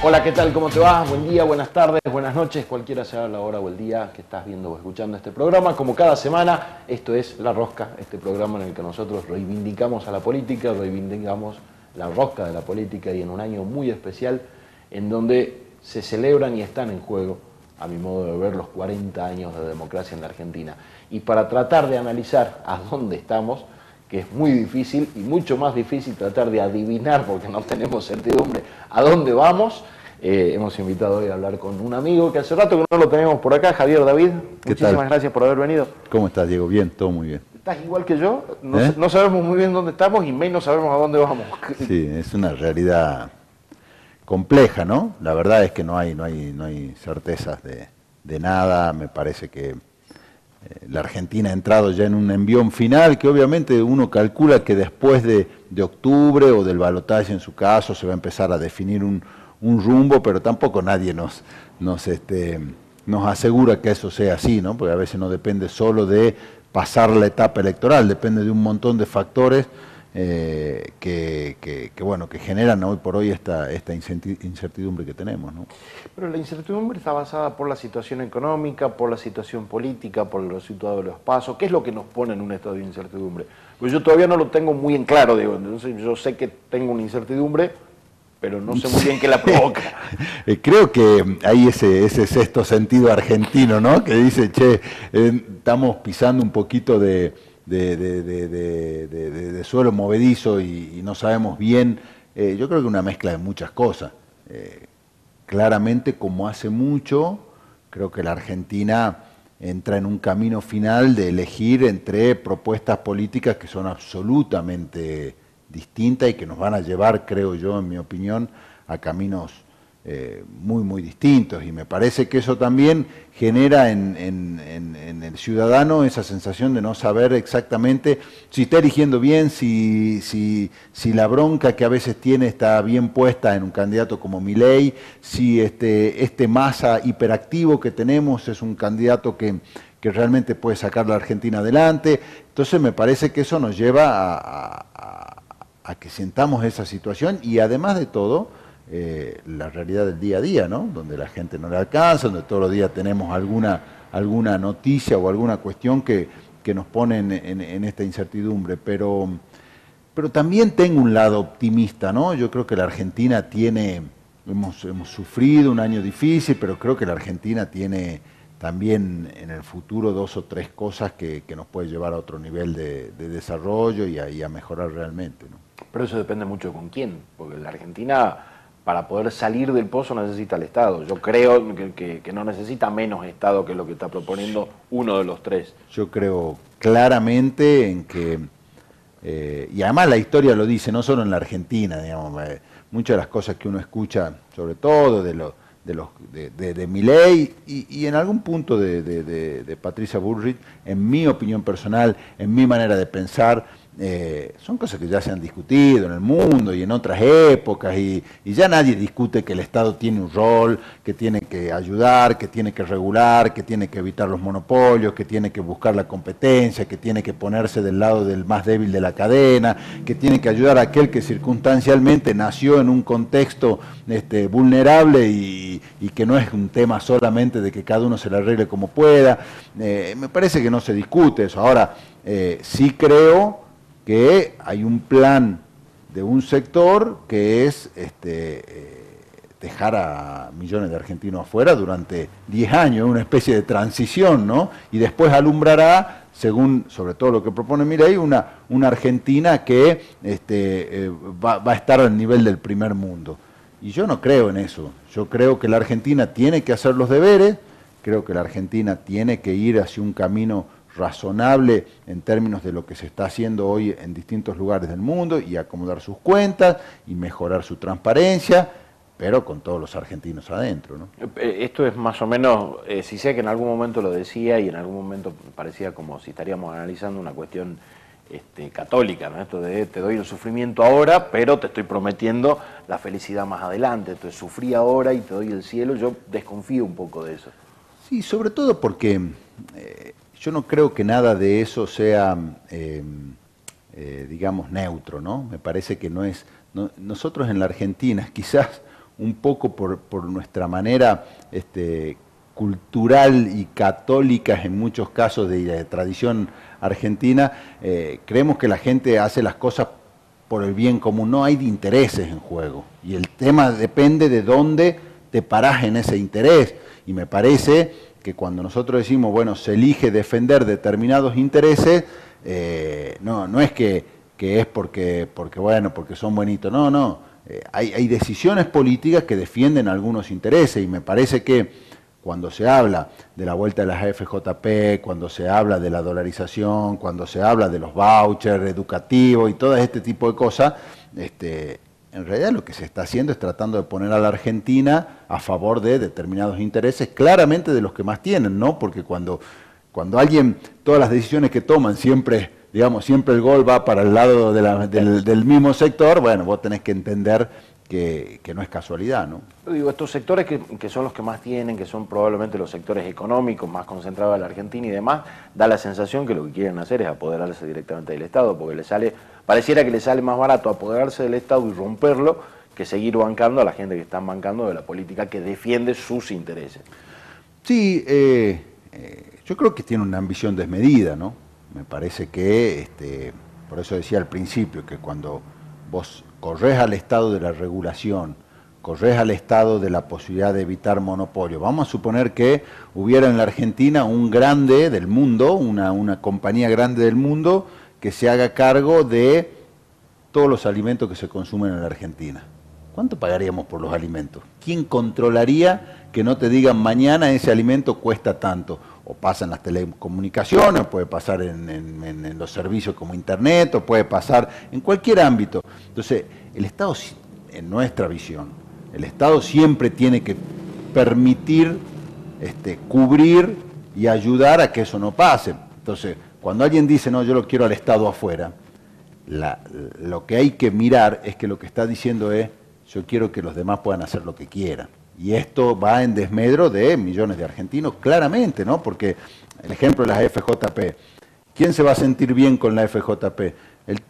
Hola, ¿qué tal? ¿Cómo te va? Buen día, buenas tardes, buenas noches, cualquiera sea la hora o el día que estás viendo o escuchando este programa. Como cada semana, esto es La Rosca, este programa en el que nosotros reivindicamos a la política, reivindicamos la rosca de la política y en un año muy especial en donde se celebran y están en juego, a mi modo de ver, los 40 años de democracia en la Argentina. Y para tratar de analizar a dónde estamos, que es muy difícil y mucho más difícil tratar de adivinar, porque no tenemos certidumbre, a dónde vamos. Hemos invitado hoy a hablar con un amigo que hace rato que no lo tenemos por acá, Javier David. Muchísimas gracias por haber venido. ¿Cómo estás, Diego? Bien, todo muy bien. ¿Estás igual que yo? No sabemos muy bien dónde estamos y menos sabemos a dónde vamos. Sí, es una realidad compleja, ¿no? La verdad es que no hay certezas de nada. Me parece que la Argentina ha entrado ya en un envión final que obviamente uno calcula que después de octubre o del balotaje en su caso se va a empezar a definir un rumbo, pero tampoco nadie nos asegura que eso sea así, ¿no? Porque a veces no depende solo de pasar la etapa electoral, depende de un montón de factores que generan hoy por hoy esta incertidumbre que tenemos, ¿no? Pero la incertidumbre está basada por la situación económica, por la situación política, por el resultado de los pasos. ¿Qué es lo que nos pone en un estado de incertidumbre? Pues yo todavía no lo tengo muy en claro, digo. Entonces yo sé que tengo una incertidumbre, pero no sé muy bien qué la provoca. Creo que hay ese sexto sentido argentino, ¿no? Que dice, che, estamos pisando un poquito de suelo movedizo y no sabemos bien. Yo creo que una mezcla de muchas cosas. Claramente, como hace mucho, creo que la Argentina entra en un camino final de elegir entre propuestas políticas que son absolutamente distintas y que nos van a llevar, creo yo, en mi opinión, a caminos muy, muy distintos. Y me parece que eso también genera en el ciudadano esa sensación de no saber exactamente si está eligiendo bien, si la bronca que a veces tiene está bien puesta en un candidato como Milei, si este Massa hiperactivo que tenemos es un candidato que realmente puede sacar a la Argentina adelante. Entonces me parece que eso nos lleva a que sintamos esa situación y además de todo, la realidad del día a día, ¿no? Donde la gente no le alcanza, donde todos los días tenemos alguna noticia o alguna cuestión que nos pone en esta incertidumbre. Pero también tengo un lado optimista, ¿no? Yo creo que la Argentina hemos sufrido un año difícil, pero creo que la Argentina tiene también en el futuro 2 o 3 cosas que nos puede llevar a otro nivel de desarrollo y a mejorar realmente, ¿no? Pero eso depende mucho con quién, porque la Argentina, para poder salir del pozo, necesita el Estado. Yo creo que no necesita menos Estado que lo que está proponiendo uno de los tres. Yo creo claramente en que, y además la historia lo dice, no solo en la Argentina, digamos, muchas de las cosas que uno escucha, sobre todo de Milei y en algún punto de Patricia Bullrich, en mi opinión personal, en mi manera de pensar, son cosas que ya se han discutido en el mundo y en otras épocas y ya nadie discute que el Estado tiene un rol, que tiene que ayudar, que tiene que regular, que tiene que evitar los monopolios, que tiene que buscar la competencia, que tiene que ponerse del lado del más débil de la cadena, que tiene que ayudar a aquel que circunstancialmente nació en un contexto vulnerable y que no es un tema solamente de que cada uno se la arregle como pueda. Me parece que no se discute eso. Ahora, sí creo que hay un plan de un sector que es dejar a millones de argentinos afuera durante 10 años, una especie de transición, ¿no? Y después alumbrará, según sobre todo lo que propone Milei, una Argentina que va a estar al nivel del primer mundo. Y yo no creo en eso. Yo creo que la Argentina tiene que hacer los deberes, creo que la Argentina tiene que ir hacia un camino razonable en términos de lo que se está haciendo hoy en distintos lugares del mundo y acomodar sus cuentas y mejorar su transparencia, pero con todos los argentinos adentro, ¿no? Esto es más o menos, si sé que en algún momento lo decía y en algún momento parecía como si estaríamos analizando una cuestión católica, ¿no? Esto de te doy el sufrimiento ahora, pero te estoy prometiendo la felicidad más adelante. Entonces sufrí ahora y te doy el cielo. Yo desconfío un poco de eso. Sí, sobre todo porque yo no creo que nada de eso sea, digamos, neutro, ¿no? Me parece que no es... nosotros en la Argentina, quizás un poco por nuestra manera cultural y católica, en muchos casos de tradición argentina, creemos que la gente hace las cosas por el bien común, no hay intereses en juego. Y el tema depende de dónde te parás en ese interés. Y me parece que cuando nosotros decimos, bueno, se elige defender determinados intereses, no es que es porque son buenitos, no. Hay decisiones políticas que defienden algunos intereses y me parece que cuando se habla de la vuelta de las AFJP, cuando se habla de la dolarización, cuando se habla de los vouchers educativos y todo este tipo de cosas, en realidad lo que se está haciendo es tratando de poner a la Argentina a favor de determinados intereses, claramente de los que más tienen, ¿no? Porque cuando alguien, todas las decisiones que toman siempre el gol va para el lado del mismo sector, bueno, vos tenés que entender que no es casualidad, ¿no? Yo digo, estos sectores que son los que más tienen, que son probablemente los sectores económicos más concentrados de la Argentina y demás, da la sensación que lo que quieren hacer es apoderarse directamente del Estado, porque pareciera que les sale más barato apoderarse del Estado y romperlo que seguir bancando a la gente que están bancando de la política que defiende sus intereses. Sí, yo creo que tiene una ambición desmedida, ¿no? Me parece que, por eso decía al principio, que cuando vos corres al estado de la regulación, corres al estado de la posibilidad de evitar monopolio. Vamos a suponer que hubiera en la Argentina un grande del mundo, una compañía grande del mundo, que se haga cargo de todos los alimentos que se consumen en la Argentina. ¿Cuánto pagaríamos por los alimentos? ¿Quién controlaría que no te digan mañana ese alimento cuesta tanto? O pasa en las telecomunicaciones, puede pasar en los servicios como Internet, o puede pasar en cualquier ámbito. Entonces, el Estado, en nuestra visión, el Estado siempre tiene que permitir cubrir y ayudar a que eso no pase. Entonces, cuando alguien dice, no, yo lo quiero al Estado afuera, lo que hay que mirar es que lo que está diciendo es, yo quiero que los demás puedan hacer lo que quieran. Y esto va en desmedro de millones de argentinos, claramente, ¿no? Porque el ejemplo de las FJP, ¿quién se va a sentir bien con la FJP?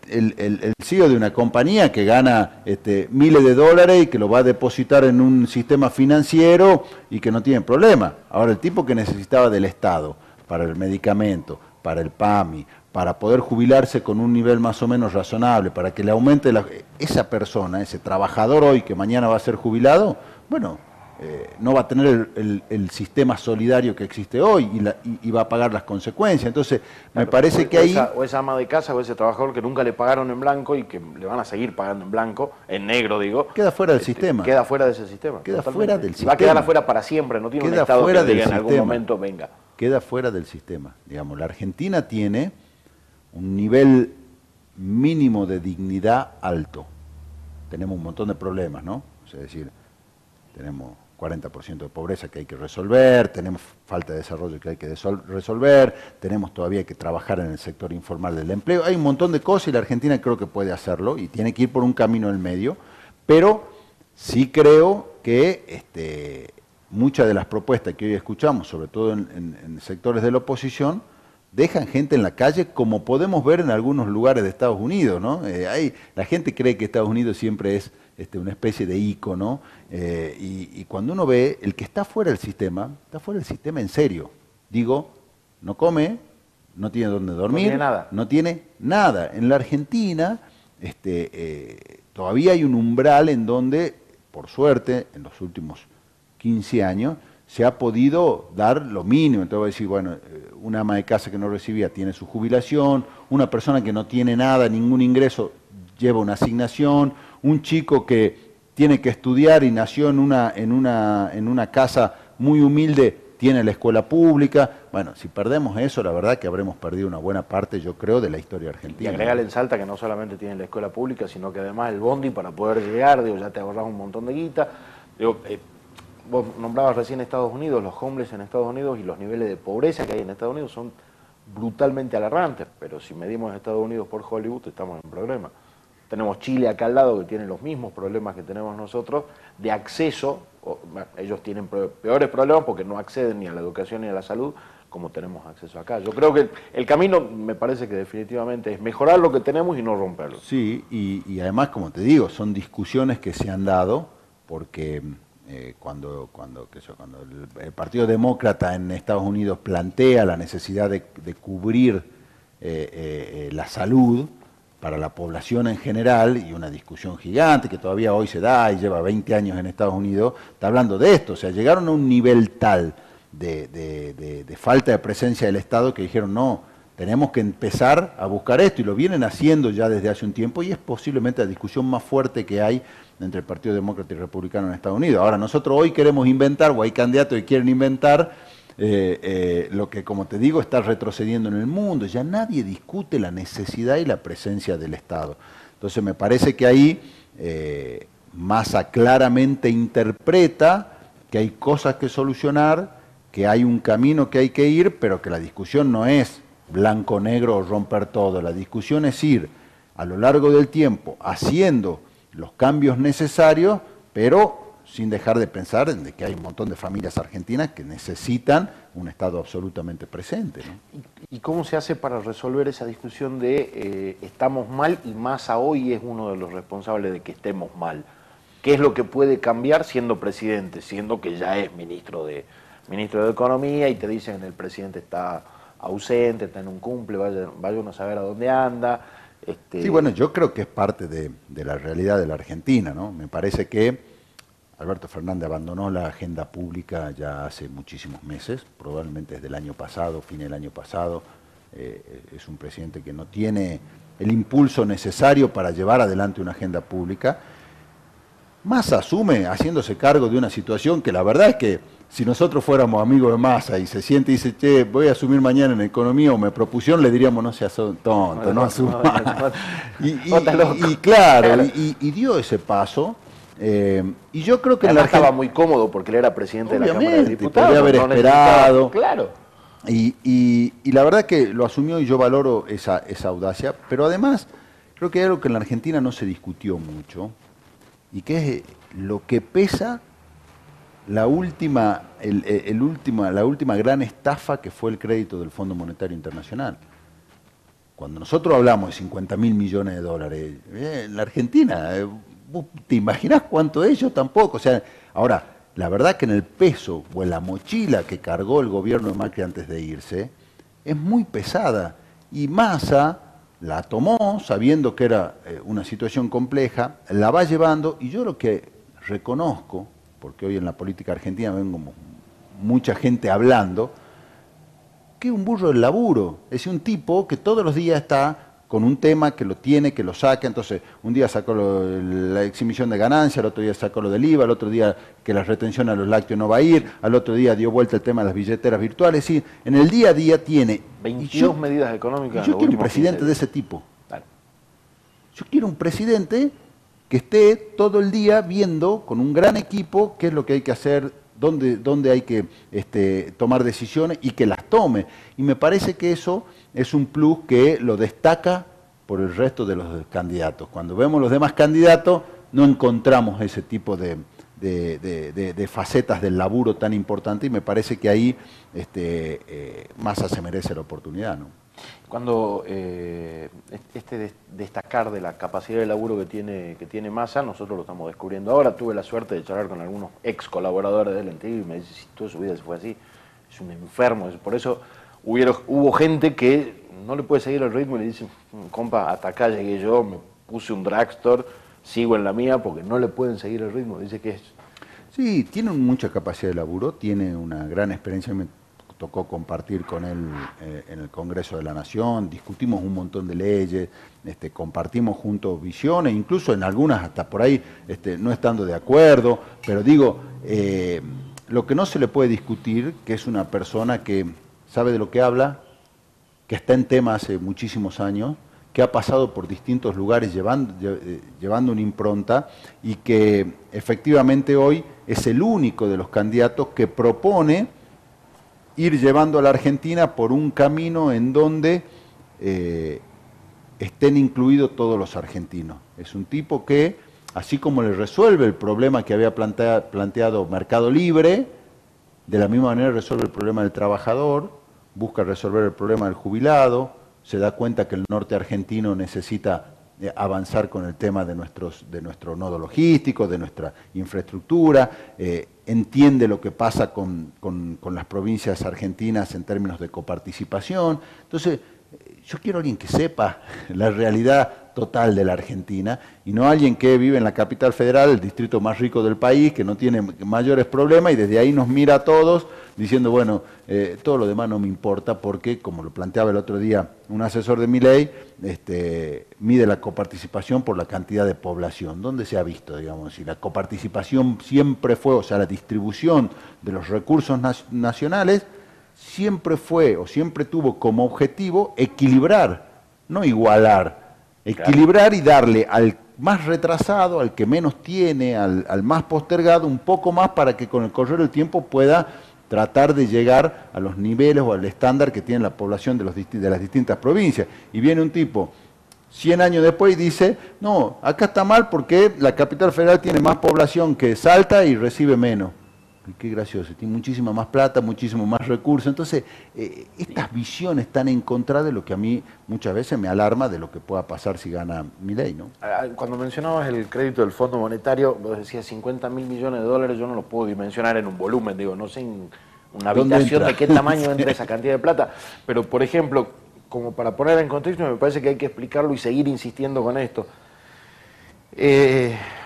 El CEO de una compañía que gana miles de dólares y que lo va a depositar en un sistema financiero y que no tiene problema. Ahora, el tipo que necesitaba del Estado para el medicamento, para el PAMI, para poder jubilarse con un nivel más o menos razonable, para que le aumente esa persona, ese trabajador hoy que mañana va a ser jubilado, bueno, no va a tener el sistema solidario que existe hoy y va a pagar las consecuencias. Entonces, me parece que ahí... O esa ama de casa o ese trabajador que nunca le pagaron en blanco y que le van a seguir pagando en blanco, en negro digo... Queda fuera del sistema. Queda fuera de ese sistema. Queda fuera del sistema. Va a quedar afuera para siempre, no tiene un Estado que diga en algún momento venga. Queda fuera del sistema. Digamos, la Argentina tiene un nivel mínimo de dignidad alto. Tenemos un montón de problemas, ¿no? Es decir, tenemos 40% de pobreza que hay que resolver, tenemos falta de desarrollo que hay que resolver, tenemos todavía que trabajar en el sector informal del empleo. Hay un montón de cosas y la Argentina creo que puede hacerlo y tiene que ir por un camino en el medio, pero sí creo que muchas de las propuestas que hoy escuchamos, sobre todo en sectores de la oposición, dejan gente en la calle, como podemos ver en algunos lugares de Estados Unidos, ¿no? La gente cree que Estados Unidos siempre es una especie de ícono, y cuando uno ve, el que está fuera del sistema en serio. Digo, no come, no tiene dónde dormir, no tiene nada. En la Argentina todavía hay un umbral en donde, por suerte, en los últimos 15 años, se ha podido dar lo mínimo. Entonces voy a decir, bueno, una ama de casa que no recibía tiene su jubilación, una persona que no tiene nada, ningún ingreso, lleva una asignación, un chico que tiene que estudiar y nació en una casa muy humilde, tiene la escuela pública. Bueno, si perdemos eso, la verdad que habremos perdido una buena parte, yo creo, de la historia argentina. Y agregale en Salta que no solamente tiene la escuela pública, sino que además el bondi para poder llegar, ya te ahorras un montón de guita. Vos nombrabas recién Estados Unidos, los homeless en Estados Unidos y los niveles de pobreza que hay en Estados Unidos son brutalmente alarmantes, pero si medimos Estados Unidos por Hollywood estamos en problema. Tenemos Chile acá al lado que tiene los mismos problemas que tenemos nosotros de acceso, ellos tienen peores problemas porque no acceden ni a la educación ni a la salud como tenemos acceso acá. Yo creo que el camino me parece que definitivamente es mejorar lo que tenemos y no romperlo. Sí, y además, como te digo, son discusiones que se han dado porque cuando el Partido Demócrata en Estados Unidos plantea la necesidad de cubrir la salud para la población en general, y una discusión gigante que todavía hoy se da y lleva 20 años en Estados Unidos, está hablando de esto. O sea, llegaron a un nivel tal de falta de presencia del Estado que dijeron, no, tenemos que empezar a buscar esto, y lo vienen haciendo ya desde hace un tiempo, y es posiblemente la discusión más fuerte que hay entre el Partido Demócrata y Republicano en Estados Unidos. Ahora, nosotros hoy queremos inventar, o hay candidatos que quieren inventar, lo que, como te digo, está retrocediendo en el mundo. Ya nadie discute la necesidad y la presencia del Estado. Entonces me parece que ahí Massa claramente interpreta que hay cosas que solucionar, que hay un camino que hay que ir, pero que la discusión no es blanco-negro o romper todo. La discusión es ir a lo largo del tiempo haciendo los cambios necesarios, pero sin dejar de pensar en que hay un montón de familias argentinas que necesitan un Estado absolutamente presente, ¿no? ¿Y cómo se hace para resolver esa discusión de estamos mal y Massa hoy es uno de los responsables de que estemos mal? ¿Qué es lo que puede cambiar siendo presidente, siendo que ya es ministro de Economía y te dicen el presidente está ausente, está en un cumple, vaya uno a saber a dónde anda? Sí, bueno, yo creo que es parte de la realidad de la Argentina, ¿no? Me parece que Alberto Fernández abandonó la agenda pública ya hace muchísimos meses, probablemente desde el año pasado, fin del año pasado. Es un presidente que no tiene el impulso necesario para llevar adelante una agenda pública. Massa asume haciéndose cargo de una situación que la verdad es que si nosotros fuéramos amigos de Massa y se siente y dice, che, voy a asumir mañana en economía o me propusieron, le diríamos, no seas tonto, no asumas. Y claro, y dio ese paso. Y yo creo que además estaba muy cómodo porque él era presidente de la Cámara de Diputados. Podría haber esperado. Claro. Y la verdad que lo asumió y yo valoro esa audacia, pero además creo que hay algo que en la Argentina no se discutió mucho y que es lo que pesa la última gran estafa que fue el crédito del Fondo Monetario Internacional. Cuando nosotros hablamos de 50.000 millones de dólares, en la Argentina, ¿vos te imaginás cuánto es? Yo tampoco. O sea, ahora, la verdad que en el peso o en la mochila que cargó el gobierno de Macri antes de irse, es muy pesada. Y Massa la tomó sabiendo que era una situación compleja, la va llevando, y yo lo que reconozco, porque hoy en la política argentina ven como mucha gente hablando, que es un burro del laburo, es un tipo que todos los días está con un tema que lo tiene, que lo saca. Entonces un día sacó la exhibición de ganancias, al otro día sacó lo del IVA, al otro día que la retención a los lácteos no va a ir, al otro día dio vuelta el tema de las billeteras virtuales. Sí, en el día a día tiene 22 medidas económicas. Yo quiero un presidente de ese tipo. Vale. Yo quiero un presidente que esté todo el día viendo con un gran equipo qué es lo que hay que hacer, dónde hay que tomar decisiones y que las tome. Y me parece que eso es un plus que lo destaca por el resto de los candidatos. Cuando vemos los demás candidatos no encontramos ese tipo de facetas del laburo tan importante, y me parece que ahí Massa se merece la oportunidad, ¿no? Cuando destacar de la capacidad de laburo que tiene Massa, nosotros lo estamos descubriendo ahora. Tuve la suerte de charlar con algunos ex colaboradores de él en TV y me dice, si toda su vida se fue así, es un enfermo. Por eso hubo gente que no le puede seguir el ritmo y le dice, compa, hasta acá llegué yo, me puse un dragstore, sigo en la mía porque no le pueden seguir el ritmo. Dice que es... Sí, tiene mucha capacidad de laburo, tiene una gran experiencia. Me tocó compartir con él en el Congreso de la Nación, discutimos un montón de leyes, compartimos juntos visiones, incluso en algunas hasta por ahí no estando de acuerdo, pero digo, lo que no se le puede discutir, que es una persona que sabe de lo que habla, que está en tema hace muchísimos años, que ha pasado por distintos lugares llevando una impronta, y que efectivamente hoy es el único de los candidatos que propone ir llevando a la Argentina por un camino en donde estén incluidos todos los argentinos. Es un tipo que, así como le resuelve el problema que había planteado Mercado Libre, de la misma manera resuelve el problema del trabajador, busca resolver el problema del jubilado, se da cuenta que el norte argentino necesita avanzar con el tema de nuestro nodo logístico, de nuestra infraestructura, entiende lo que pasa con las provincias argentinas en términos de coparticipación. Entonces, yo quiero a alguien que sepa la realidad total de la Argentina y no alguien que vive en la capital federal, el distrito más rico del país, que no tiene mayores problemas y desde ahí nos mira a todos diciendo, bueno, todo lo demás no me importa porque, como lo planteaba el otro día un asesor de Milei, mide la coparticipación por la cantidad de población. ¿Dónde se ha visto, digamos? Si la coparticipación siempre fue, o sea, la distribución de los recursos nacionales, siempre fue o siempre tuvo como objetivo equilibrar, no igualar, equilibrar y darle al más retrasado, al que menos tiene, al más postergado, un poco más para que con el correr del tiempo pueda tratar de llegar a los niveles o al estándar que tiene la población de las distintas provincias. Y viene un tipo 100 años después y dice, no, acá está mal porque la capital federal tiene más población que Salta y recibe menos. Y qué gracioso, tiene muchísima más plata, muchísimo más recursos. Entonces, estas visiones están en contra de lo que a mí muchas veces me alarma de lo que pueda pasar si gana Milei, ¿no? Cuando mencionabas el crédito del Fondo Monetario, vos decías 50.000 millones de dólares, yo no lo puedo dimensionar en un volumen, digo, no sé en una habitación de qué tamaño entra esa cantidad de plata, pero por ejemplo, como para poner en contexto, me parece que hay que explicarlo y seguir insistiendo con esto.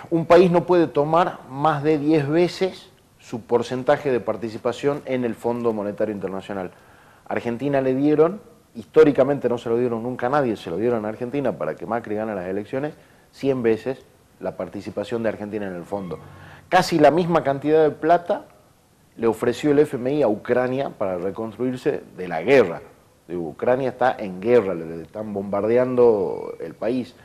Un país no puede tomar más de 10 veces su porcentaje de participación en el Fondo Monetario Internacional. Argentina le dieron, históricamente no se lo dieron nunca a nadie, se lo dieron a Argentina para que Macri gane las elecciones, 100 veces la participación de Argentina en el fondo. Casi la misma cantidad de plata le ofreció el FMI a Ucrania para reconstruirse de la guerra. Ucrania está en guerra, le están bombardeando el país.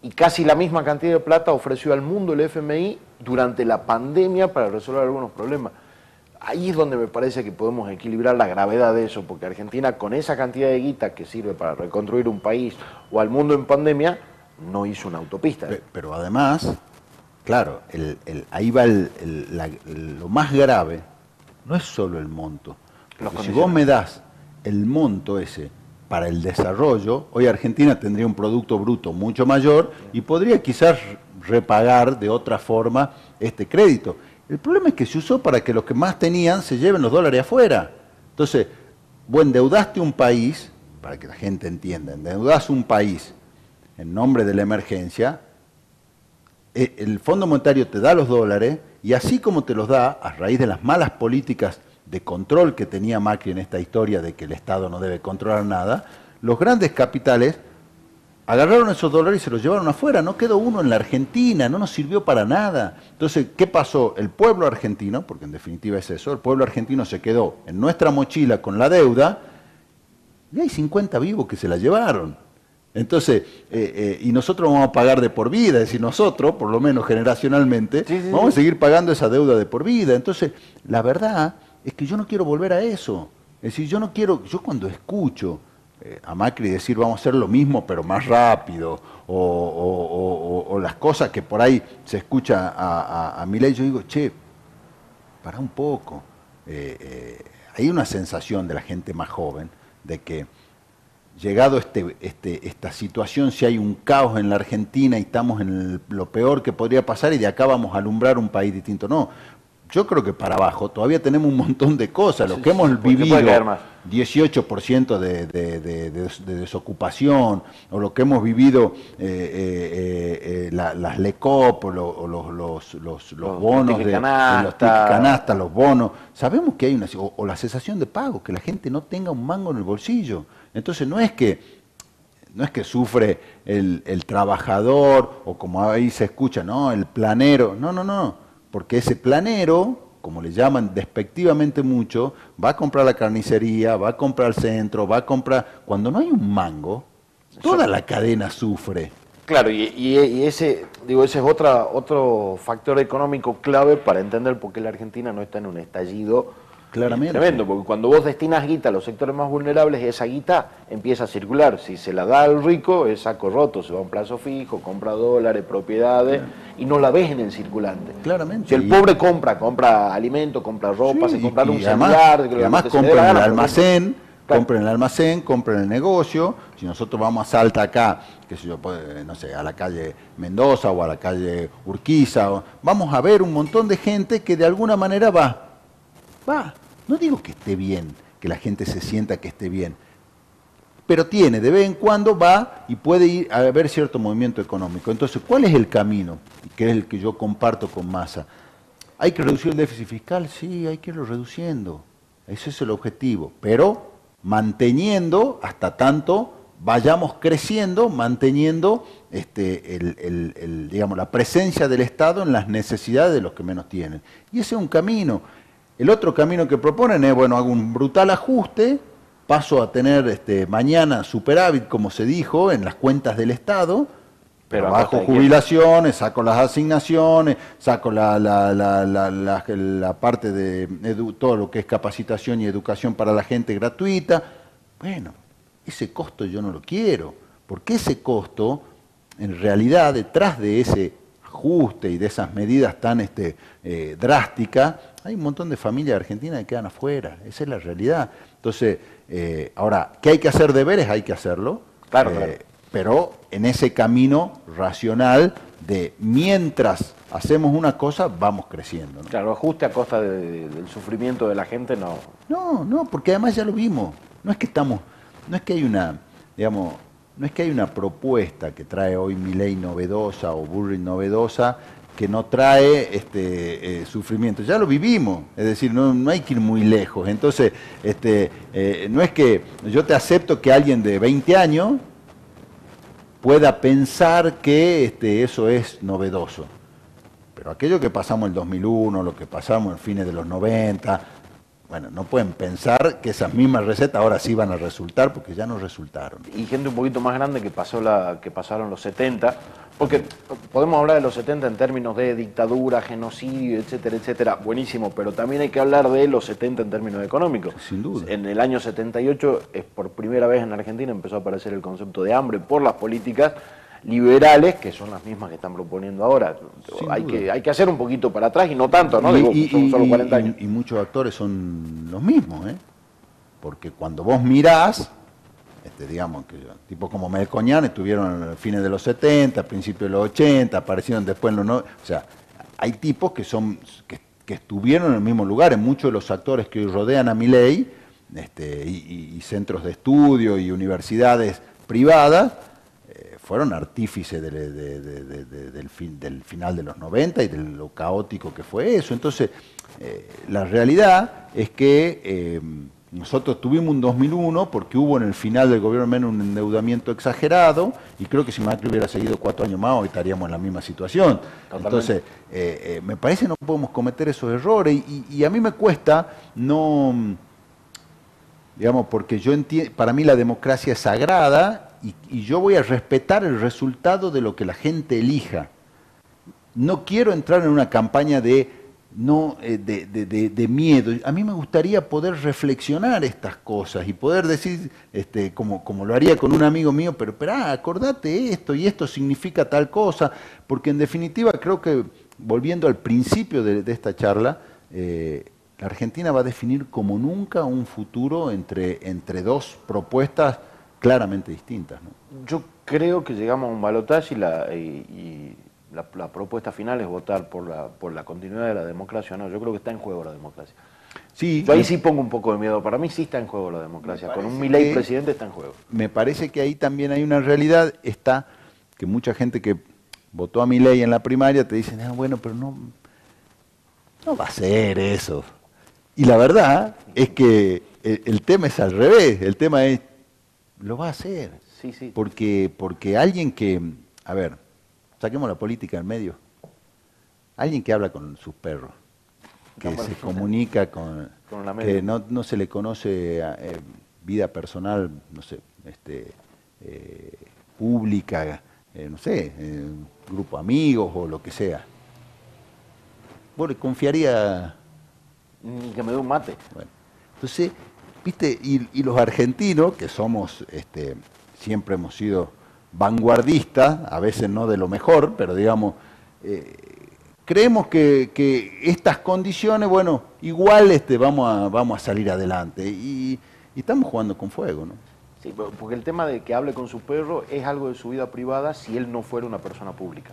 Y casi la misma cantidad de plata ofreció al mundo el FMI durante la pandemia para resolver algunos problemas. Ahí es donde me parece que podemos equilibrar la gravedad de eso, porque Argentina con esa cantidad de guita que sirve para reconstruir un país o al mundo en pandemia, no hizo una autopista. Pero además, claro, ahí va lo más grave, no es solo el monto. Si vos me das el monto ese para el desarrollo, hoy Argentina tendría un producto bruto mucho mayor y podría quizás repagar de otra forma este crédito. El problema es que se usó para que los que más tenían se lleven los dólares afuera. Entonces, vos endeudaste un país, para que la gente entienda, endeudaste un país en nombre de la emergencia, el Fondo Monetario te da los dólares y así como te los da, a raíz de las malas políticas de control que tenía Macri en esta historia de que el Estado no debe controlar nada, los grandes capitales agarraron esos dólares y se los llevaron afuera, no quedó uno en la Argentina, no nos sirvió para nada. Entonces, ¿qué pasó? El pueblo argentino, porque en definitiva es eso, el pueblo argentino se quedó en nuestra mochila con la deuda y hay 50 vivos que se la llevaron. Entonces, y nosotros vamos a pagar de por vida, es decir, nosotros, por lo menos generacionalmente, vamos a seguir pagando esa deuda de por vida. Entonces, la verdad es que yo no quiero volver a eso. Es decir, yo no quiero, yo cuando escucho a Macri decir vamos a hacer lo mismo pero más rápido, o las cosas que por ahí se escucha a Milei, yo digo, che, para un poco. Hay una sensación de la gente más joven de que llegado esta situación, si hay un caos en la Argentina y estamos en lo peor que podría pasar y de acá vamos a alumbrar un país distinto. No, yo creo que para abajo todavía tenemos un montón de cosas. Lo que hemos vivido, 18% de desocupación, o lo que hemos vivido las LECOP, o los bonos de los canastas, los bonos. Sabemos que hay una... O la cesación de pagos, que la gente no tenga un mango en el bolsillo. Entonces no es que sufre el trabajador, o como ahí se escucha, ¿no? El planero. No. Porque ese planero, como le llaman despectivamente mucho, va a comprar la carnicería, va a comprar el centro, va a comprar... Cuando no hay un mango, toda la cadena sufre. Claro, y ese es otro factor económico clave para entender por qué la Argentina no está en un estallido tremendo, porque cuando vos destinas guita a los sectores más vulnerables, esa guita empieza a circular. Si se la da al rico, es saco roto, se va a un plazo fijo, compra dólares, propiedades, y no la ves en el circulante. Claramente. Si el pobre compra alimento, compra ropa, se compra un celular... Y además compra en el almacén Claro. Compren el almacén, compren el negocio. Si nosotros vamos a Salta acá, qué sé yo, no sé, a la calle Mendoza o a la calle Urquiza, vamos a ver un montón de gente que de alguna manera va. No digo que esté bien, que la gente se sienta que esté bien, pero tiene, de vez en cuando va y puede ir a ver cierto movimiento económico. Entonces, ¿cuál es el camino? Que es el que yo comparto con Massa. ¿Hay que reducir el déficit fiscal? Sí, hay que irlo reduciendo. Ese es el objetivo, pero manteniendo hasta tanto vayamos creciendo, manteniendo digamos, la presencia del Estado en las necesidades de los que menos tienen. Y ese es un camino. El otro camino que proponen es, bueno, hago un brutal ajuste, paso a tener mañana superávit, como se dijo, en las cuentas del Estado, pero bajo jubilaciones, saco las asignaciones, saco la parte de todo lo que es capacitación y educación para la gente gratuita. Bueno, ese costo yo no lo quiero, porque ese costo, en realidad, detrás de ese ajuste y de esas medidas tan drásticas, hay un montón de familias argentinas que quedan afuera. Esa es la realidad. Entonces, ahora, ¿qué hay que hacer deberes? Hay que hacerlo. Claro. Pero en ese camino racional de mientras hacemos una cosa, vamos creciendo, ¿no? Claro, ajuste a costa del sufrimiento de la gente, no. No, porque además ya lo vimos. No es que hay una, digamos, no es que hay una propuesta que trae hoy Milei novedosa o Bullrich novedosa que no trae sufrimiento. Ya lo vivimos, es decir, no hay que ir muy lejos. Entonces, no es que yo te acepto que alguien de 20 años pueda pensar que eso es novedoso. Pero aquello que pasamos en el 2001, lo que pasamos en fines de los 90, bueno, no pueden pensar que esas mismas recetas ahora sí van a resultar, porque ya no resultaron. Y gente un poquito más grande que pasaron los 70, porque podemos hablar de los 70 en términos de dictadura, genocidio, etcétera, etcétera, buenísimo, pero también hay que hablar de los 70 en términos económicos. Sin duda. En el año 78, por primera vez en Argentina, empezó a aparecer el concepto de hambre por las políticas liberales, que son las mismas que están proponiendo ahora. Hay que hacer un poquito para atrás y no tanto, ¿no? Son solo 40 años. Y muchos actores son los mismos, ¿eh? Porque cuando vos mirás, digamos, que tipos como Melconian estuvieron a fines de los 70, principios de los 80, aparecieron después en los 90. O sea, hay tipos que estuvieron en el mismo lugar. En muchos de los actores que hoy rodean a Milei, y centros de estudio y universidades privadas, fueron artífices del final de los 90 y de lo caótico que fue eso. Entonces, la realidad es que nosotros tuvimos un 2001 porque hubo en el final del gobierno menos un endeudamiento exagerado, y creo que si Macri hubiera seguido 4 años más hoy estaríamos en la misma situación. Totalmente. Entonces, me parece que no podemos cometer esos errores, y a mí me cuesta no, digamos, porque yo entiendo, para mí la democracia es sagrada, y yo voy a respetar el resultado de lo que la gente elija. No quiero entrar en una campaña de miedo. A mí me gustaría poder reflexionar estas cosas y poder decir, como lo haría con un amigo mío, pero acordate esto, y esto significa tal cosa, porque en definitiva creo que, volviendo al principio de esta charla, la Argentina va a definir como nunca un futuro entre dos propuestas claramente distintas, ¿no? Yo creo que llegamos a un balotaje y la propuesta final es votar por la continuidad de la democracia. No, yo creo que está en juego la democracia. Sí, yo ahí sí pongo un poco de miedo. Para mí sí está en juego la democracia. Con un Milei presidente está en juego. Me parece que ahí también hay una realidad, que mucha gente que votó a Milei en la primaria te dicen, bueno, pero no va a ser eso. Y la verdad es que el tema es al revés. El tema es, lo va a hacer. Sí. Porque alguien que, a ver, saquemos la política en medio. Alguien que habla con sus perros, que se comunica con la media, que no se le conoce vida personal, no sé, pública, no sé, grupo de amigos o lo que sea. ¿Vos le confiaría? Ni que me dé un mate. Bueno, entonces, viste, y los argentinos, que somos, siempre hemos sido vanguardistas, a veces no de lo mejor, pero digamos, creemos que estas condiciones, bueno, igual vamos a salir adelante. Y Y estamos jugando con fuego, ¿no? Sí, porque el tema de que hable con su perro es algo de su vida privada si él no fuera una persona pública.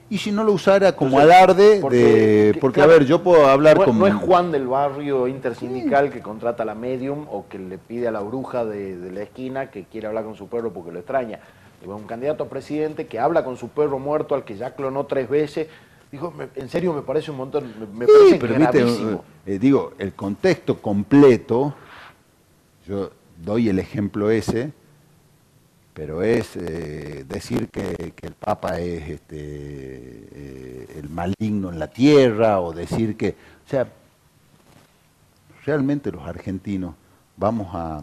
Y si no lo usara como Entonces, alarde, porque claro, a ver, yo puedo hablar con... No es Juan del barrio intersindical que contrata a la medium o que le pide a la bruja de la esquina que quiere hablar con su perro porque lo extraña. Es un candidato a presidente que habla con su perro muerto al que ya clonó 3 veces. Dijo, en serio me parece un montón, me parece pero gravísimo. Viste, digo, el contexto completo, yo doy el ejemplo ese, pero es decir que el Papa es el maligno en la tierra, o decir que, o sea, realmente los argentinos vamos a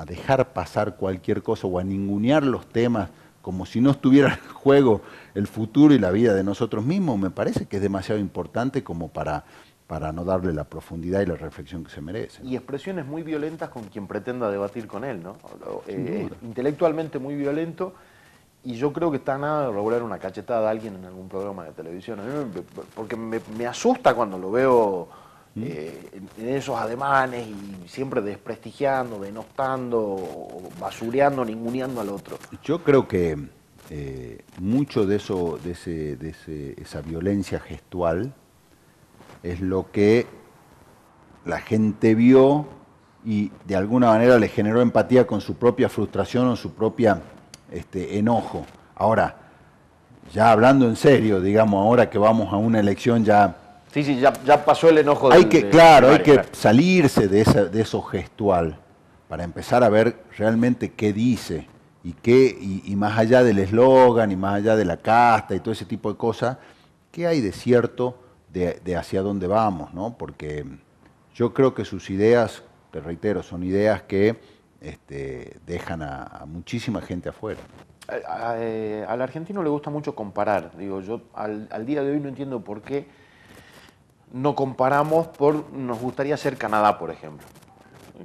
dejar pasar cualquier cosa o a ningunear los temas como si no estuviera en juego el futuro y la vida de nosotros mismos. Me parece que es demasiado importante como para no darle la profundidad y la reflexión que se merece. Y expresiones muy violentas con quien pretenda debatir con él, ¿no? Intelectualmente muy violento, y yo creo que está nada de regular una cachetada a alguien en algún programa de televisión. A mí porque me asusta cuando lo veo en esos ademanes y siempre desprestigiando, denostando, o basureando, ninguneando al otro. Yo creo que mucho de eso, esa violencia gestual, es lo que la gente vio y de alguna manera le generó empatía con su propia frustración o su propia enojo. Ahora, ya hablando en serio, digamos, ahora que vamos a una elección ya... Sí, ya pasó el enojo. Hay que salirse de eso gestual para empezar a ver realmente qué dice y más allá del eslogan y más allá de la casta y todo ese tipo de cosas, qué hay de cierto de hacia dónde vamos, ¿no? Porque yo creo que sus ideas, te reitero, son ideas que dejan a muchísima gente afuera. Al argentino le gusta mucho comparar. Digo, yo al día de hoy no entiendo por qué no comparamos nos gustaría ser Canadá, por ejemplo.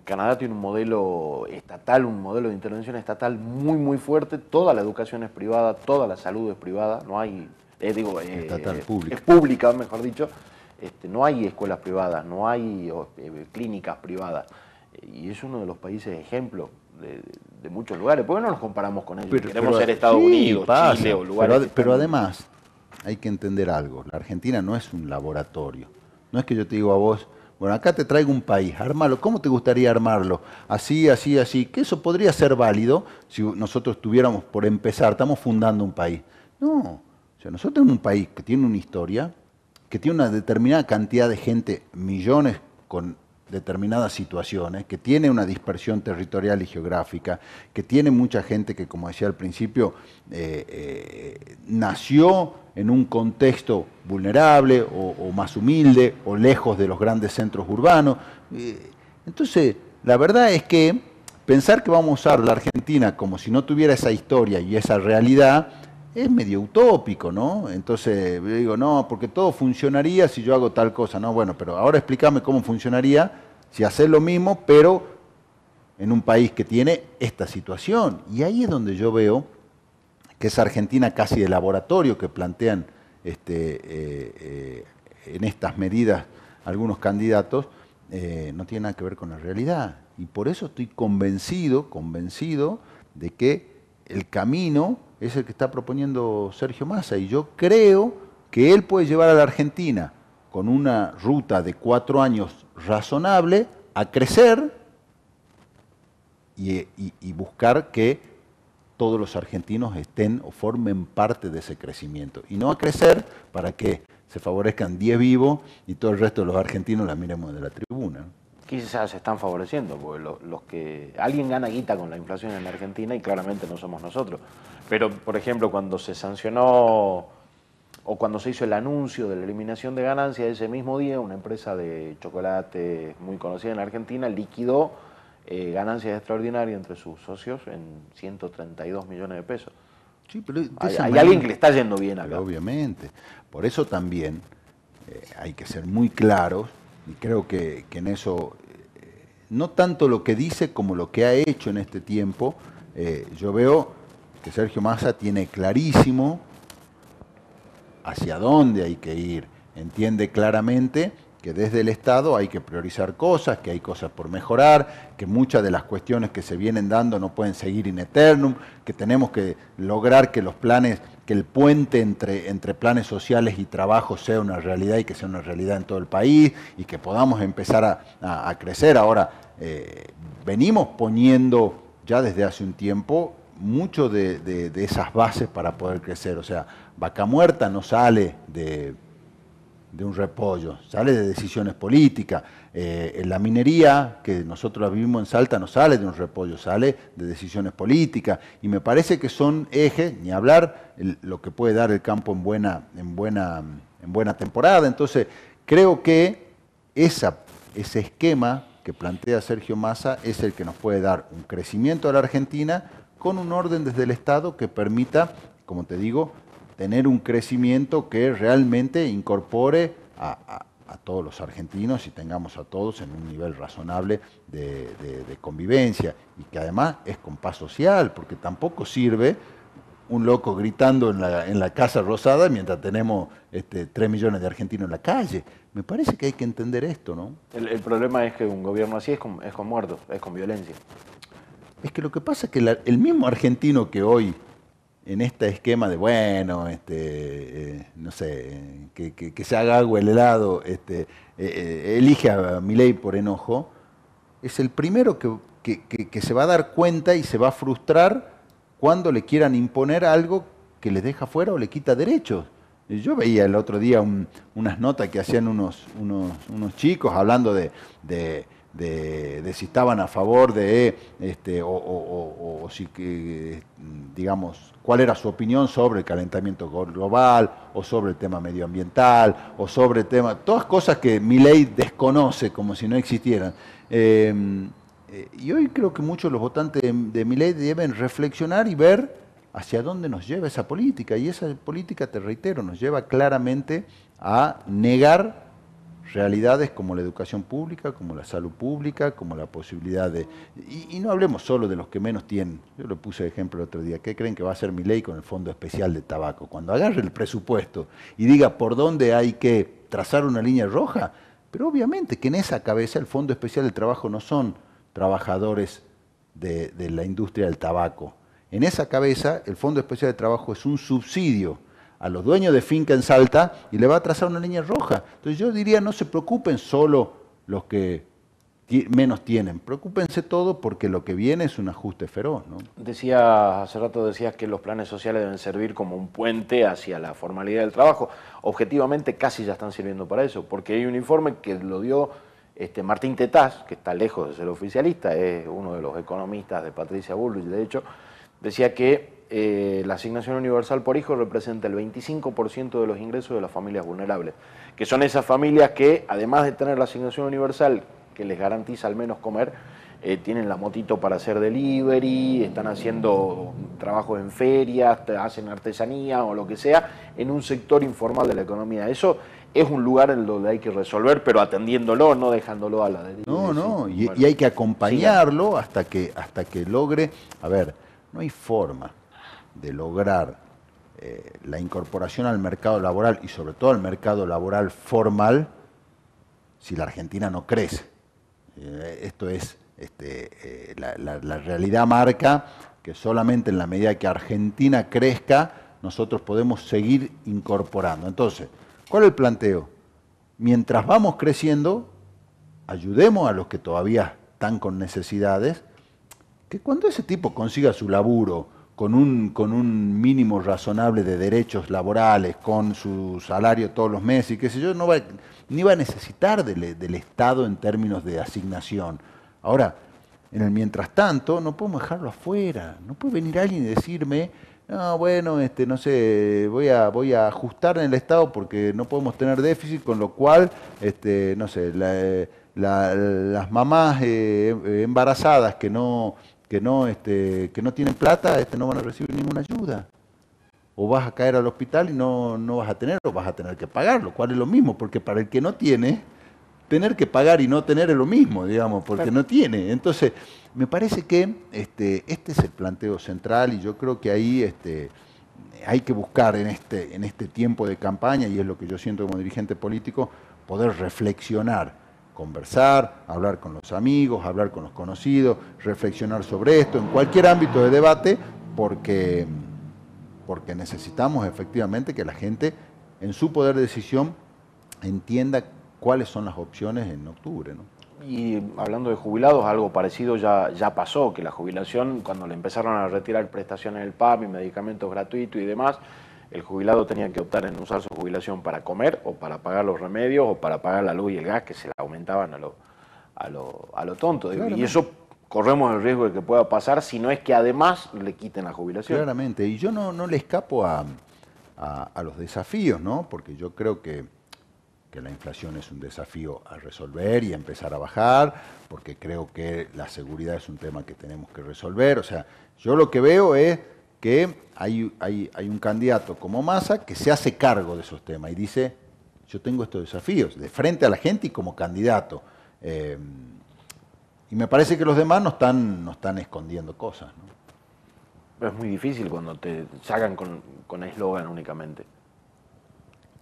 Canadá tiene un modelo estatal, un modelo de intervención estatal muy, muy fuerte. Toda la educación es privada, toda la salud es privada. No hay... estatal, pública. Es pública, mejor dicho. No hay escuelas privadas, no hay clínicas privadas. Y es uno de los países ejemplo de muchos lugares. ¿Por qué no nos comparamos con ellos? Queremos ser Estados Unidos, Chile o lugares... Pero además, hay que entender algo. La Argentina no es un laboratorio. No es que yo te digo a vos, bueno, acá te traigo un país, armalo. ¿Cómo te gustaría armarlo? Así, así, así. Que eso podría ser válido si nosotros tuviéramos, por empezar, estamos fundando un país. No. O sea, nosotros tenemos un país que tiene una historia, que tiene una determinada cantidad de gente, millones con determinadas situaciones, que tiene una dispersión territorial y geográfica, que tiene mucha gente que, como decía al principio, nació en un contexto vulnerable o más humilde o lejos de los grandes centros urbanos. Entonces, la verdad es que pensar que vamos a usar la Argentina como si no tuviera esa historia y esa realidad es medio utópico, ¿no? Entonces yo digo, no, porque todo funcionaría si yo hago tal cosa, ¿no? Bueno, pero ahora explícame cómo funcionaría si haces lo mismo, pero en un país que tiene esta situación. Y ahí es donde yo veo que esa Argentina casi de laboratorio que plantean en estas medidas algunos candidatos, no tiene nada que ver con la realidad. Y por eso estoy convencido de que el camino es el que está proponiendo Sergio Massa, y yo creo que él puede llevar a la Argentina con una ruta de 4 años razonable a crecer y buscar que todos los argentinos estén o formen parte de ese crecimiento, y no a crecer para que se favorezcan 10 vivos y todo el resto de los argentinos la miremos de la tribuna. Quizás se están favoreciendo, porque alguien gana guita con la inflación en la Argentina y claramente no somos nosotros. Pero, por ejemplo, cuando se sancionó o cuando se hizo el anuncio de la eliminación de ganancias, ese mismo día una empresa de chocolate muy conocida en la Argentina liquidó ganancias extraordinarias entre sus socios en 132 millones de pesos. Sí, pero hay alguien que le está yendo bien acá. Obviamente. Por eso también hay que ser muy claros, y creo que en eso, no tanto lo que dice como lo que ha hecho en este tiempo. Yo veo que Sergio Massa tiene clarísimo hacia dónde hay que ir, entiende claramente que desde el Estado hay que priorizar cosas, que hay cosas por mejorar, que muchas de las cuestiones que se vienen dando no pueden seguir in eternum, que tenemos que lograr que los planes, que el puente entre planes sociales y trabajo sea una realidad y que sea una realidad en todo el país y que podamos empezar a crecer. Ahora, venimos poniendo ya desde hace un tiempo mucho de esas bases para poder crecer. O sea, Vaca Muerta no sale de un repollo, sale de decisiones políticas. La minería, que nosotros la vivimos en Salta, no sale de un repollo, sale de decisiones políticas. Y me parece que son ejes, ni hablar, lo que puede dar el campo en buena temporada. Entonces, creo que ese esquema que plantea Sergio Massa es el que nos puede dar un crecimiento a la Argentina con un orden desde el Estado que permita, como te digo, tener un crecimiento que realmente incorpore a todos los argentinos y tengamos a todos en un nivel razonable de convivencia y que además es con paz social, porque tampoco sirve un loco gritando en la Casa Rosada mientras tenemos 3 millones de argentinos en la calle. Me parece que hay que entender esto, ¿no? El problema es que un gobierno así es con muertos, es con violencia. Es que lo que pasa es que el mismo argentino que hoy, en este esquema de, bueno, no sé, que se haga agua el helado, elige a Milei por enojo, es el primero que se va a dar cuenta y se va a frustrar cuando le quieran imponer algo que le deja fuera o le quita derechos. Yo veía el otro día unas notas que hacían unos chicos hablando de si estaban a favor de, o si, digamos, cuál era su opinión sobre el calentamiento global, o sobre el tema medioambiental, o sobre el tema, todas cosas que Milei desconoce como si no existieran. Y hoy creo que muchos de los votantes de Milei deben reflexionar y ver hacia dónde nos lleva esa política. Y esa política, te reitero, nos lleva claramente a negar realidades como la educación pública, como la salud pública, como la posibilidad de... Y no hablemos solo de los que menos tienen. Yo lo puse de ejemplo el otro día. ¿Qué creen que va a hacer Milei con el Fondo Especial de Tabaco? Cuando agarre el presupuesto y diga por dónde hay que trazar una línea roja, pero obviamente que en esa cabeza el Fondo Especial de Trabajo no son trabajadores de la industria del tabaco. En esa cabeza el Fondo Especial de Trabajo es un subsidio a los dueños de finca en Salta y le va a trazar una línea roja. Entonces yo diría, no se preocupen solo los que menos tienen, preocúpense todo porque lo que viene es un ajuste feroz, ¿no? Hace rato decías que los planes sociales deben servir como un puente hacia la formalidad del trabajo. Objetivamente casi ya están sirviendo para eso, porque hay un informe que lo dio Martín Tetaz, que está lejos de ser oficialista, es uno de los economistas de Patricia Bullrich, de hecho, decía que la asignación universal por hijo representa el 25% de los ingresos de las familias vulnerables, que son esas familias que, además de tener la asignación universal, que les garantiza al menos comer, tienen la motito para hacer delivery, están haciendo trabajos en ferias, hacen artesanía o lo que sea, en un sector informal de la economía. Eso es un lugar en donde hay que resolver, pero atendiéndolo, no dejándolo a la deriva. No, y hay que acompañarlo hasta que logre... A ver, no hay forma de lograr la incorporación al mercado laboral y sobre todo al mercado laboral formal si la Argentina no crece. Esto es, la realidad marca que solamente en la medida que Argentina crezca nosotros podemos seguir incorporando. Entonces, ¿cuál es el planteo? Mientras vamos creciendo, ayudemos a los que todavía están con necesidades, que cuando ese tipo consiga su laburo con un mínimo razonable de derechos laborales, con su salario todos los meses y qué sé yo, ni va a necesitar del Estado en términos de asignación. Ahora, en el mientras tanto, no podemos dejarlo afuera. No puede venir alguien y decirme, no, bueno, no sé, voy a ajustar en el Estado porque no podemos tener déficit, con lo cual, no sé, las mamás embarazadas que no tienen plata, no van a recibir ninguna ayuda. O vas a caer al hospital y no vas a tener, o vas a tener que pagar, lo cual es lo mismo, porque para el que no tiene, tener que pagar y no tener es lo mismo, digamos, porque no tiene. Entonces, me parece que este es el planteo central y yo creo que ahí hay que buscar en este tiempo de campaña, y es lo que yo siento como dirigente político, poder reflexionar, conversar, hablar con los amigos, hablar con los conocidos, reflexionar sobre esto, en cualquier ámbito de debate, porque necesitamos efectivamente que la gente en su poder de decisión entienda cuáles son las opciones en octubre, ¿no? Y hablando de jubilados, algo parecido ya pasó, que la jubilación, cuando le empezaron a retirar prestaciones del PAMI, medicamentos gratuitos y demás, el jubilado tenía que optar en usar su jubilación para comer o para pagar los remedios o para pagar la luz y el gas, que se le aumentaban a lo tonto. Claramente. Y eso corremos el riesgo de que pueda pasar si no es que además le quiten la jubilación. Claramente, y yo no le escapo a los desafíos, ¿no? Porque yo creo que la inflación es un desafío a resolver y a empezar a bajar, porque creo que la seguridad es un tema que tenemos que resolver. O sea, yo lo que veo es que hay un candidato como Massa que se hace cargo de esos temas y dice, yo tengo estos desafíos, de frente a la gente y como candidato. Y me parece que los demás no están escondiendo cosas, ¿no? Pero es muy difícil cuando te sacan con eslogan únicamente.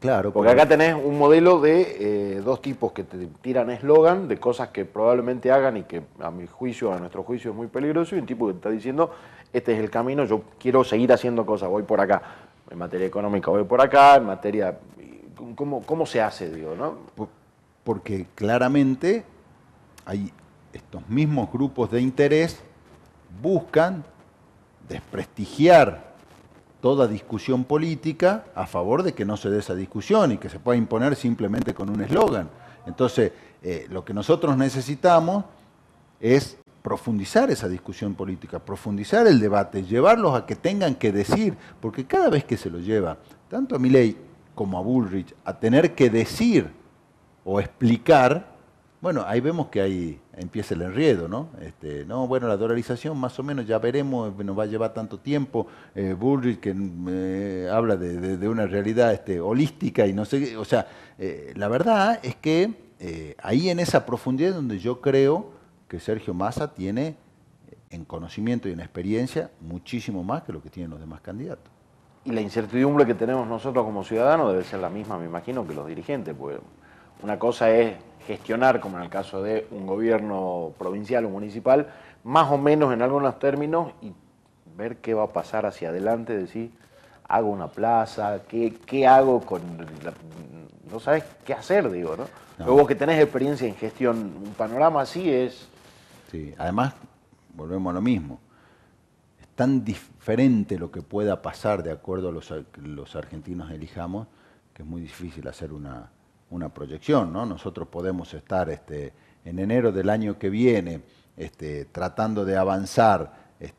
Claro, porque acá tenés un modelo de dos tipos que te tiran eslogan de cosas que probablemente hagan y que a mi juicio, a nuestro juicio es muy peligroso, y un tipo que te está diciendo, este es el camino, yo quiero seguir haciendo cosas, voy por acá, en materia económica voy por acá, en materia... ¿Cómo se hace, digo, no? Porque claramente hay estos mismos grupos de interés buscan desprestigiar toda discusión política a favor de que no se dé esa discusión y que se pueda imponer simplemente con un eslogan. Entonces, lo que nosotros necesitamos es profundizar esa discusión política, profundizar el debate, llevarlos a que tengan que decir, porque cada vez que se lo lleva, tanto a Milei como a Bullrich, a tener que decir o explicar, bueno, ahí vemos que ahí empieza el enredo, ¿no? No, bueno, la dolarización más o menos ya veremos, nos va a llevar tanto tiempo. Bullrich que habla de una realidad holística y no sé qué. O sea, la verdad es que ahí en esa profundidad donde yo creo que Sergio Massa tiene en conocimiento y en experiencia muchísimo más que lo que tienen los demás candidatos. Y la incertidumbre que tenemos nosotros como ciudadanos debe ser la misma, me imagino, que los dirigentes, porque una cosa es gestionar, como en el caso de un gobierno provincial o municipal, más o menos en algunos términos, y ver qué va a pasar hacia adelante, decir, hago una plaza, qué hago con... no sabes qué hacer, digo, ¿no? Pero vos que tenés experiencia en gestión, un panorama así es... Sí, además, volvemos a lo mismo. Es tan diferente lo que pueda pasar de acuerdo a los argentinos elijamos, que es muy difícil hacer una proyección, ¿no? Nosotros podemos estar en enero del año que viene tratando de avanzar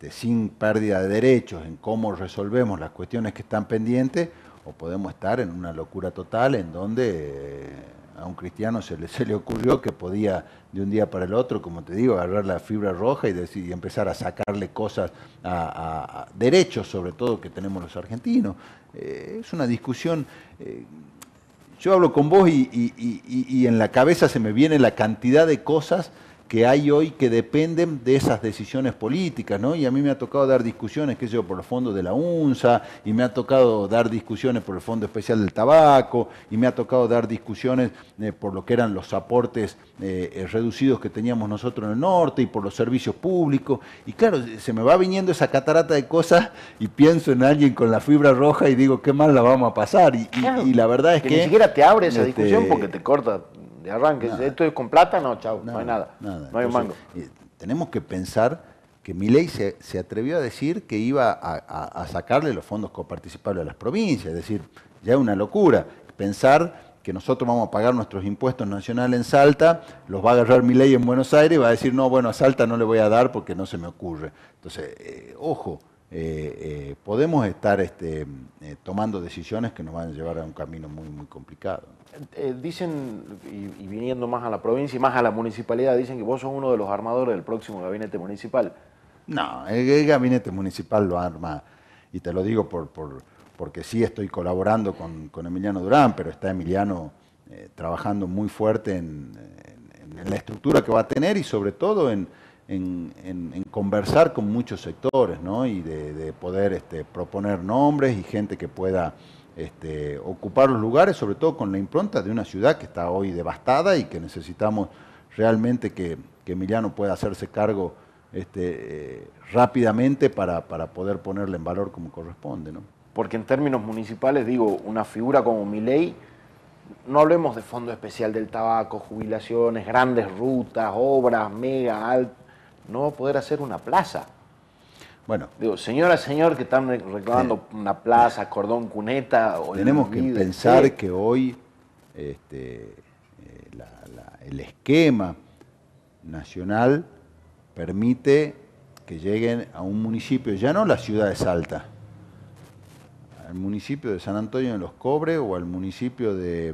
sin pérdida de derechos en cómo resolvemos las cuestiones que están pendientes, o podemos estar en una locura total en donde a un cristiano se le ocurrió que podía de un día para el otro, como te digo, agarrar la fibra roja y empezar a sacarle cosas a derechos, sobre todo, que tenemos los argentinos. Es una discusión... Yo hablo con vos y en la cabeza se me viene la cantidad de cosas que hay hoy que dependen de esas decisiones políticas, ¿no? Y a mí me ha tocado dar discusiones, qué sé yo, por los fondos de la UNSA, y me ha tocado dar discusiones por el Fondo Especial del Tabaco, y me ha tocado dar discusiones por lo que eran los aportes reducidos que teníamos nosotros en el norte, y por los servicios públicos. Y claro, se me va viniendo esa catarata de cosas, y pienso en alguien con la fibra roja y digo, qué mal la vamos a pasar. Y la verdad es que... ni siquiera te abre esa discusión porque te corta de arranque. Nada. Esto es con plata, no, chao, no hay nada. No hay un mango. Tenemos que pensar que Milei se atrevió a decir que iba a sacarle los fondos coparticipables a las provincias, es decir, ya es una locura. Pensar que nosotros vamos a pagar nuestros impuestos nacionales en Salta, los va a agarrar Milei en Buenos Aires y va a decir, no, bueno, a Salta no le voy a dar porque no se me ocurre. Entonces, ojo, podemos estar tomando decisiones que nos van a llevar a un camino muy, muy complicado. Dicen, y viniendo más a la provincia y más a la municipalidad, dicen que vos sos uno de los armadores del próximo gabinete municipal. No, el gabinete municipal lo arma, y te lo digo porque sí estoy colaborando con Emiliano Durán, pero está Emiliano trabajando muy fuerte en la estructura que va a tener y sobre todo en en conversar con muchos sectores, ¿no? Y de poder proponer nombres y gente que pueda ocupar los lugares, sobre todo con la impronta de una ciudad que está hoy devastada y que necesitamos realmente que Emiliano pueda hacerse cargo rápidamente para poder ponerle en valor como corresponde, ¿no? Porque en términos municipales, digo, una figura como Milei, no hablemos de fondo especial del tabaco, jubilaciones, grandes rutas, obras, mega, altas, no va a poder hacer una plaza. Bueno, digo, señora, señor, que están reclamando una plaza, cordón, cuneta. O tenemos que pensar que hoy el esquema nacional permite que lleguen a un municipio, ya no la ciudad de Salta, al municipio de San Antonio de los Cobres o al municipio de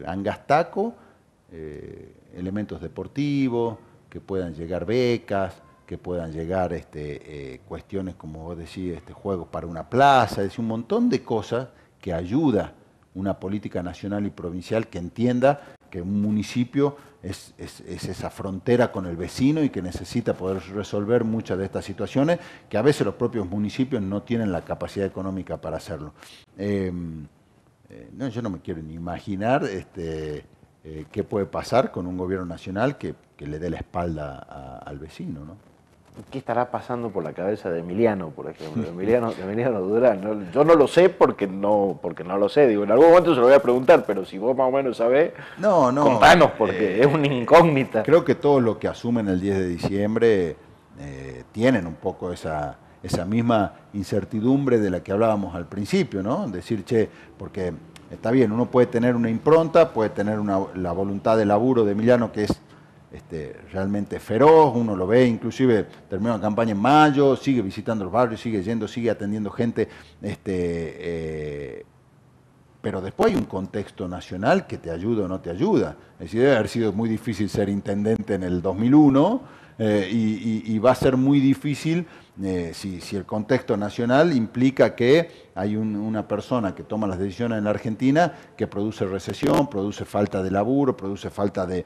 Angastaco, elementos deportivos, que puedan llegar becas, que puedan llegar cuestiones como vos decís, juegos para una plaza, es decir, un montón de cosas que ayuda una política nacional y provincial que entienda que un municipio es esa frontera con el vecino y que necesita poder resolver muchas de estas situaciones que a veces los propios municipios no tienen la capacidad económica para hacerlo. No, yo no me quiero ni imaginar qué puede pasar con un gobierno nacional que le dé la espalda al vecino, ¿no? ¿Qué estará pasando por la cabeza de Emiliano, por ejemplo? Emiliano Durán. ¿No? Yo no lo sé porque no lo sé. Digo, en algún momento se lo voy a preguntar, pero si vos más o menos sabés, contanos, porque es una incógnita. Creo que todos los que asumen el 10 de diciembre tienen un poco esa misma incertidumbre de la que hablábamos al principio, ¿no? Decir, porque está bien, uno puede tener una impronta, puede tener la voluntad de laburo de Emiliano que es realmente feroz, uno lo ve, inclusive terminó la campaña en mayo, sigue visitando los barrios, sigue yendo, sigue atendiendo gente, pero después hay un contexto nacional que te ayuda o no te ayuda. Es decir, debe haber sido muy difícil ser intendente en el 2001 y va a ser muy difícil si el contexto nacional implica que hay una persona que toma las decisiones en la Argentina que produce recesión, produce falta de laburo, produce falta de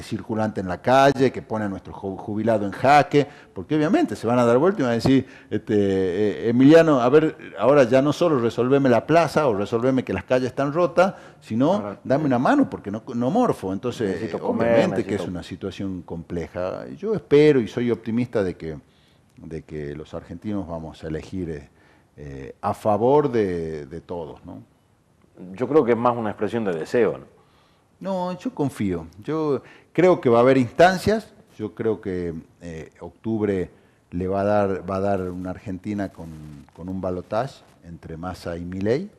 circulante en la calle, que pone a nuestro jubilado en jaque, porque obviamente se van a dar vuelta y van a decir, Emiliano, a ver, ahora ya no solo resolveme la plaza o resolveme que las calles están rotas, sino dame una mano porque no morfo. Entonces, obviamente que es una situación compleja. Yo espero y soy optimista de que los argentinos vamos a elegir a favor de todos, ¿no? Yo creo que es más una expresión de deseo, ¿no? No, yo confío. Yo creo que va a haber instancias. Yo creo que octubre le va a dar una Argentina con un balotaje entre Massa y Milei.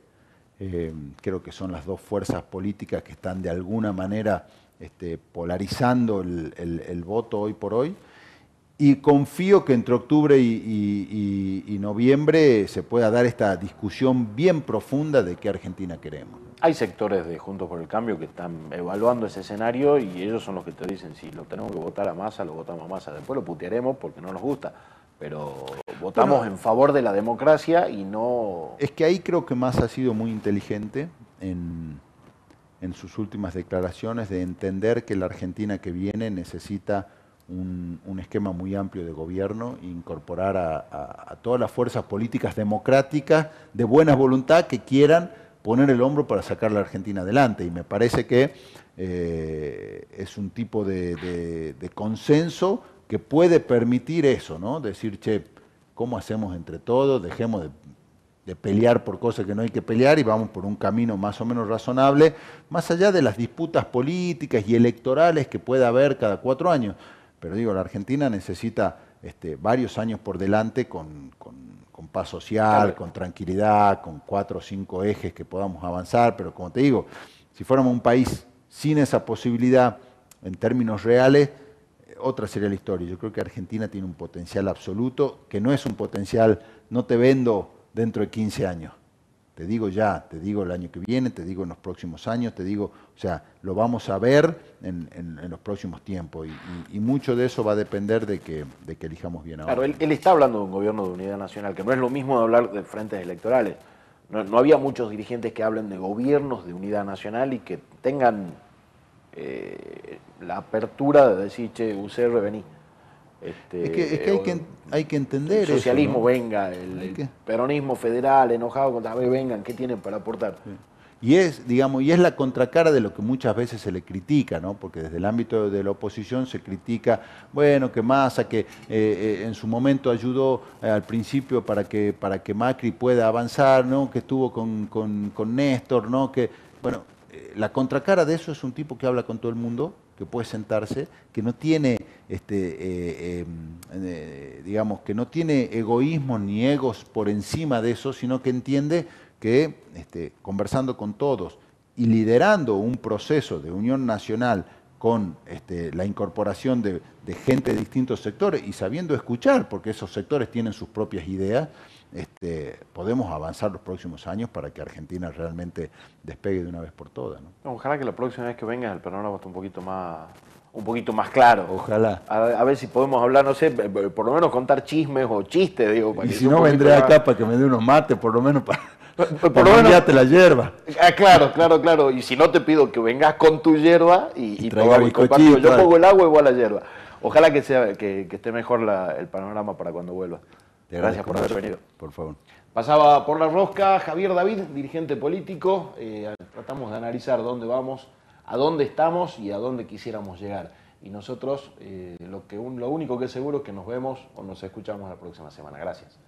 Creo que son las dos fuerzas políticas que están de alguna manera polarizando el voto hoy por hoy. Y confío que entre octubre y noviembre se pueda dar esta discusión bien profunda de qué Argentina queremos. Hay sectores de Juntos por el Cambio que están evaluando ese escenario y ellos son los que te dicen, si lo tenemos que votar a Massa, lo votamos a Massa. Después lo putearemos porque no nos gusta, pero votamos en favor de la democracia y no... Es que ahí creo que Massa ha sido muy inteligente en sus últimas declaraciones de entender que la Argentina que viene necesita un esquema muy amplio de gobierno e incorporar a todas las fuerzas políticas democráticas de buena voluntad que quieran poner el hombro para sacar a la Argentina adelante. Y me parece que es un tipo de consenso que puede permitir eso, ¿no? Decir, ¿cómo hacemos entre todos? Dejemos de pelear por cosas que no hay que pelear y vamos por un camino más o menos razonable, más allá de las disputas políticas y electorales que pueda haber cada 4 años. Pero digo, la Argentina necesita varios años por delante con paz social, con tranquilidad, con 4 o 5 ejes que podamos avanzar. Pero como te digo, si fuéramos un país sin esa posibilidad en términos reales, otra sería la historia. Yo creo que Argentina tiene un potencial absoluto, que no es un potencial, no te vendo dentro de 15 años. Te digo ya, te digo el año que viene, te digo en los próximos años, te digo, o sea, lo vamos a ver en los próximos tiempos y mucho de eso va a depender de que elijamos bien ahora. Claro, él está hablando de un gobierno de unidad nacional, que no es lo mismo de hablar de frentes electorales. No había muchos dirigentes que hablen de gobiernos de unidad nacional y que tengan la apertura de decir, che, UCR, vení. Es que hay que entender eso. El socialismo, ¿no? venga, el peronismo federal, enojado con tal vez vengan, ¿qué tienen para aportar? Sí. Digamos, y es la contracara de lo que muchas veces se le critica, ¿no? Porque desde el ámbito de la oposición se critica, bueno, que Massa, que en su momento ayudó al principio para que Macri pueda avanzar, ¿no? Que estuvo con Néstor, ¿no? Que, bueno, la contracara de eso es un tipo que habla con todo el mundo, que puede sentarse, que no tiene, digamos, que no tiene egoísmos ni egos por encima de eso, sino que entiende que conversando con todos y liderando un proceso de unión nacional con la incorporación de gente de distintos sectores y sabiendo escuchar, porque esos sectores tienen sus propias ideas, podemos avanzar los próximos años para que Argentina realmente despegue de una vez por todas, ¿no? Ojalá que la próxima vez que vengas el panorama esté un poquito más claro. Ojalá. A ver si podemos hablar, no sé, por lo menos contar chismes o chistes, digo. Y si no, vendré acá para que me dé unos mates, por lo menos para cambiarte la hierba. Claro. Y si no, te pido que vengas con tu hierba y traiga compartimos. Yo pongo el agua y vos la hierba. Ojalá que esté mejor el panorama para cuando vuelvas. Gracias por haber venido. Por favor. Pasaba por la rosca Javier David, dirigente político. Tratamos de analizar dónde vamos, a dónde estamos y a dónde quisiéramos llegar. Y nosotros, lo único que es seguro es que nos vemos o nos escuchamos la próxima semana. Gracias.